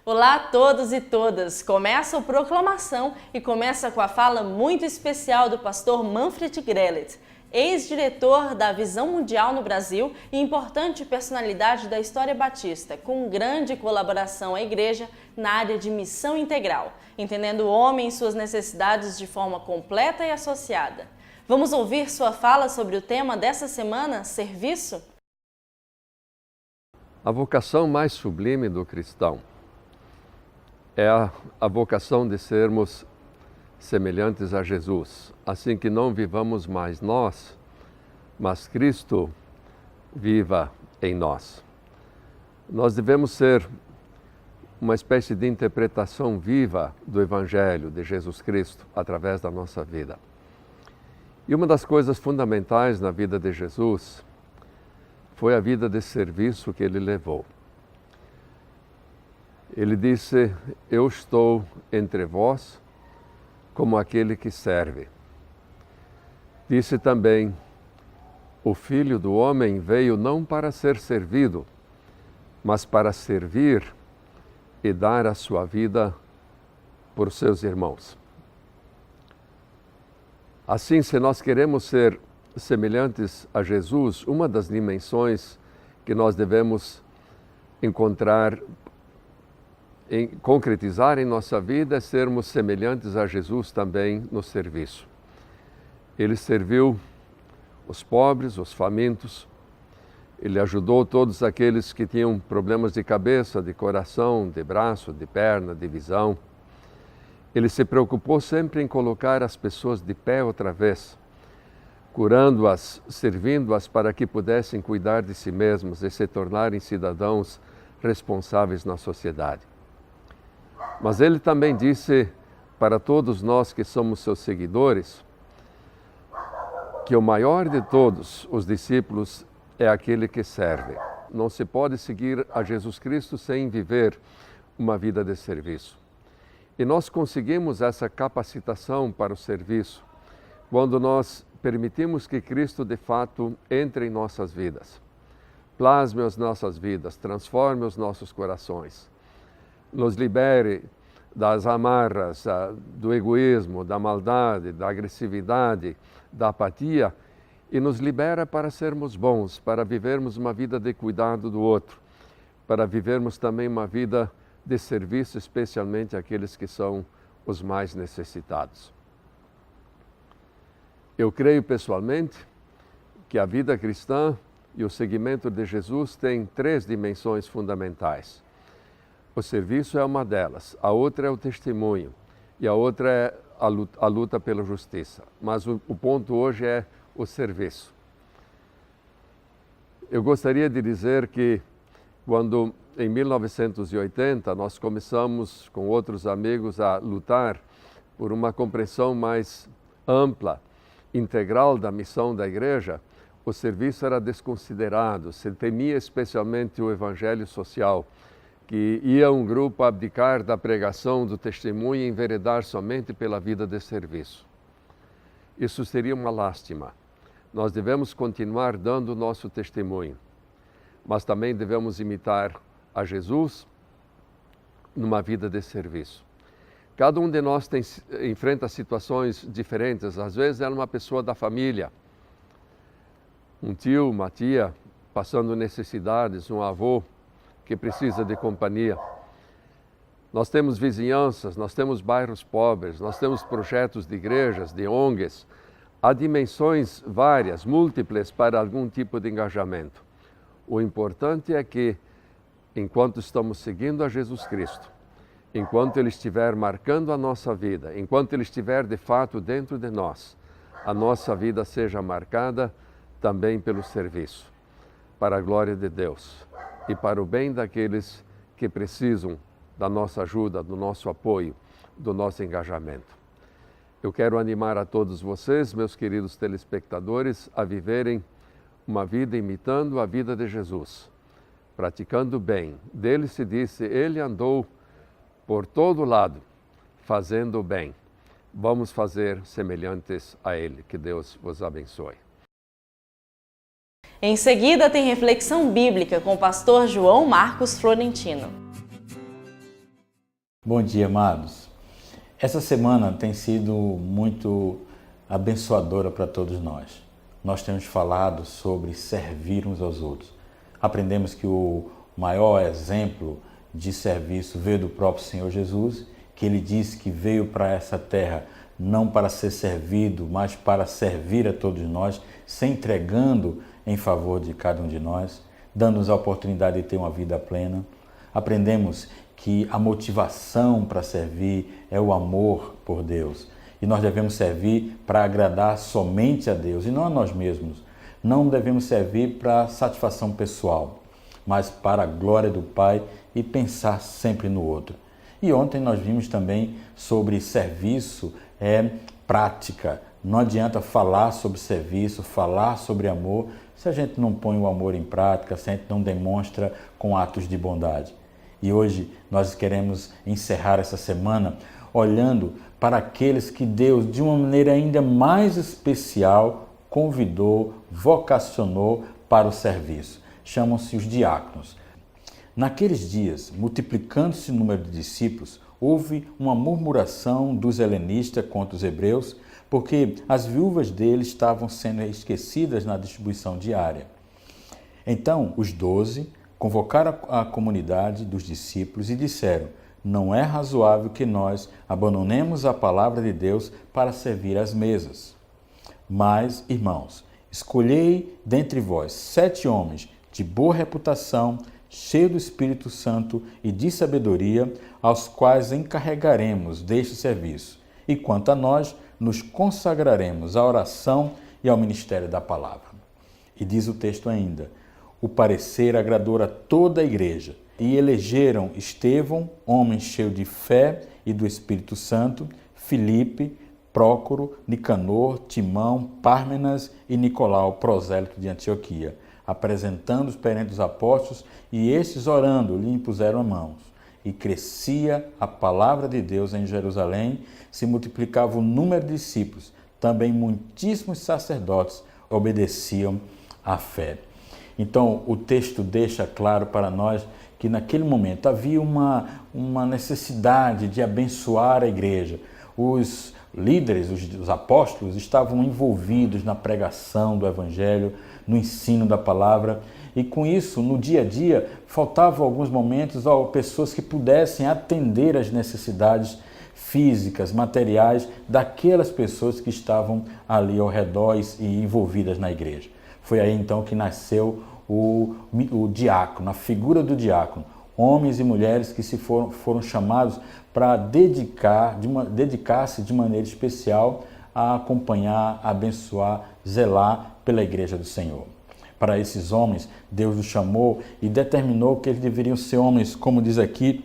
Olá a todos e todas! Começa o Proclamação e começa com a fala muito especial do pastor Manfred Grelet, ex-diretor da Visão Mundial no Brasil e importante personalidade da história batista, com grande colaboração à igreja na área de missão integral, entendendo o homem e suas necessidades de forma completa e associada. Vamos ouvir sua fala sobre o tema dessa semana, serviço? A vocação mais sublime do cristão é a vocação de sermos semelhantes a Jesus, assim que não vivamos mais nós, mas Cristo viva em nós. Nós devemos ser uma espécie de interpretação viva do Evangelho de Jesus Cristo através da nossa vida. E uma das coisas fundamentais na vida de Jesus foi a vida de serviço que ele levou. Ele disse: "Eu estou entre vós como aquele que serve." Disse também: "O Filho do Homem veio não para ser servido, mas para servir e dar a sua vida por seus irmãos." Assim, se nós queremos ser semelhantes a Jesus, uma das dimensões que nós devemos encontrar, concretizar em nossa vida é sermos semelhantes a Jesus também no serviço. Ele serviu os pobres, os famintos, ele ajudou todos aqueles que tinham problemas de cabeça, de coração, de braço, de perna, de visão. Ele se preocupou sempre em colocar as pessoas de pé outra vez, curando-as, servindo-as para que pudessem cuidar de si mesmos e se tornarem cidadãos responsáveis na sociedade. Mas ele também disse para todos nós que somos seus seguidores que o maior de todos os discípulos é aquele que serve. Não se pode seguir a Jesus Cristo sem viver uma vida de serviço. E nós conseguimos essa capacitação para o serviço quando nós permitimos que Cristo de fato entre em nossas vidas, plasme as nossas vidas, transforme os nossos corações, nos libere das amarras, do egoísmo, da maldade, da agressividade, da apatia e nos libera para sermos bons, para vivermos uma vida de cuidado do outro, para vivermos também uma vida de serviço, especialmente àqueles que são os mais necessitados. Eu creio pessoalmente que a vida cristã e o seguimento de Jesus têm três dimensões fundamentais. O serviço é uma delas, a outra é o testemunho e a outra é a luta pela justiça. Mas o ponto hoje é o serviço. Eu gostaria de dizer que quando em 1980 nós começamos com outros amigos a lutar por uma compreensão mais ampla, integral da missão da igreja, o serviço era desconsiderado, se temia especialmente o evangelho social, que ia um grupo abdicar da pregação, do testemunho e enveredar somente pela vida de serviço. Isso seria uma lástima. Nós devemos continuar dando o nosso testemunho, mas também devemos imitar a Jesus numa vida de serviço. Cada um de nós enfrenta situações diferentes. Às vezes é uma pessoa da família, um tio, uma tia, passando necessidades, um avô que precisa de companhia. Nós temos vizinhanças, nós temos bairros pobres, nós temos projetos de igrejas, de ONGs. Há dimensões várias, múltiplas para algum tipo de engajamento. O importante é que, enquanto estamos seguindo a Jesus Cristo, enquanto Ele estiver marcando a nossa vida, enquanto Ele estiver de fato dentro de nós, a nossa vida seja marcada também pelo serviço, para a glória de Deus e para o bem daqueles que precisam da nossa ajuda, do nosso apoio, do nosso engajamento. Eu quero animar a todos vocês, meus queridos telespectadores, a viverem uma vida imitando a vida de Jesus, praticando o bem. Dele se disse: Ele andou por todo lado, fazendo o bem. Vamos fazer semelhantes a Ele. Que Deus vos abençoe. Em seguida tem reflexão bíblica com o pastor João Marcos Florentino. Bom dia, amados. Essa semana tem sido muito abençoadora para todos nós. Nós temos falado sobre servir uns aos outros. Aprendemos que o maior exemplo de serviço veio do próprio Senhor Jesus, que Ele disse que veio para essa terra não para ser servido, mas para servir a todos nós, se entregando em favor de cada um de nós, dando-nos a oportunidade de ter uma vida plena. Aprendemos que a motivação para servir é o amor por Deus. E nós devemos servir para agradar somente a Deus e não a nós mesmos. Não devemos servir para satisfação pessoal, mas para a glória do Pai e pensar sempre no outro. E ontem nós vimos também sobre serviço, prática. Não adianta falar sobre serviço, falar sobre amor, se a gente não põe o amor em prática, se a gente não demonstra com atos de bondade. E hoje nós queremos encerrar essa semana olhando para aqueles que Deus, de uma maneira ainda mais especial, convidou, vocacionou para o serviço. Chamam-se os diáconos. Naqueles dias, multiplicando-se o número de discípulos, houve uma murmuração dos helenistas contra os hebreus, porque as viúvas deles estavam sendo esquecidas na distribuição diária. Então, os 12 convocaram a comunidade dos discípulos e disseram: não é razoável que nós abandonemos a palavra de Deus para servir às mesas. Mas, irmãos, escolhei dentre vós 7 homens de boa reputação, cheios do Espírito Santo e de sabedoria, aos quais encarregaremos deste serviço. E quanto a nós, nos consagraremos à oração e ao ministério da palavra. E diz o texto ainda: o parecer agradou a toda a igreja, e elegeram Estevão, homem cheio de fé e do Espírito Santo, Filipe, Prócoro, Nicanor, Timão, Pármenas e Nicolau, prosélito de Antioquia, apresentando-os perante os apóstolos, e estes, orando, lhe impuseram mãos. E crescia a palavra de Deus em Jerusalém, se multiplicava o número de discípulos, também muitíssimos sacerdotes obedeciam à fé. Então, o texto deixa claro para nós que naquele momento havia uma necessidade de abençoar a igreja. Os líderes, os apóstolos, estavam envolvidos na pregação do evangelho, no ensino da palavra, e com isso, no dia a dia, faltavam alguns momentos pessoas que pudessem atender às necessidades físicas, materiais daquelas pessoas que estavam ali ao redor e envolvidas na igreja. Foi aí então que nasceu o diácono, a figura do diácono. Homens e mulheres que foram chamados para dedicar-se de maneira especial a acompanhar, abençoar, zelar pela igreja do Senhor. Para esses homens, Deus os chamou e determinou que eles deveriam ser homens, como diz aqui,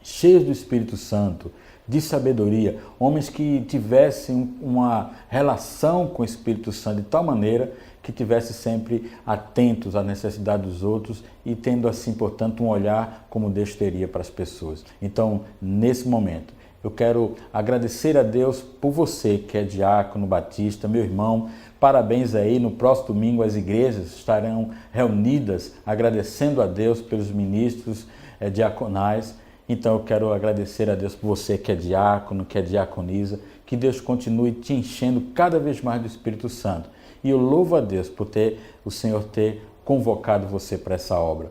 cheios do Espírito Santo, de sabedoria, homens que tivessem uma relação com o Espírito Santo de tal maneira que tivessem sempre atentos à necessidade dos outros e tendo assim, portanto, um olhar como Deus teria para as pessoas. Então, nesse momento, eu quero agradecer a Deus por você que é diácono batista, meu irmão. Parabéns aí, no próximo domingo as igrejas estarão reunidas agradecendo a Deus pelos ministros diaconais. Então eu quero agradecer a Deus por você que é diácono, que é diaconisa, que Deus continue te enchendo cada vez mais do Espírito Santo. E eu louvo a Deus por o Senhor ter convocado você para essa obra.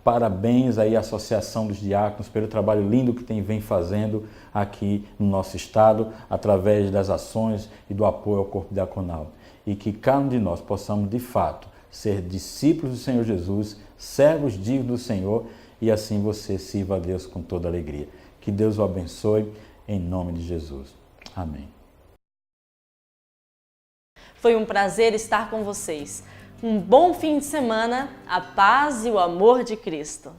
Parabéns aí à Associação dos Diáconos pelo trabalho lindo que vem fazendo aqui no nosso estado, através das ações e do apoio ao corpo diaconal. E que cada um de nós possamos, de fato, ser discípulos do Senhor Jesus, servos dignos do Senhor, e assim você sirva a Deus com toda alegria. Que Deus o abençoe, em nome de Jesus. Amém. Foi um prazer estar com vocês. Um bom fim de semana, a paz e o amor de Cristo.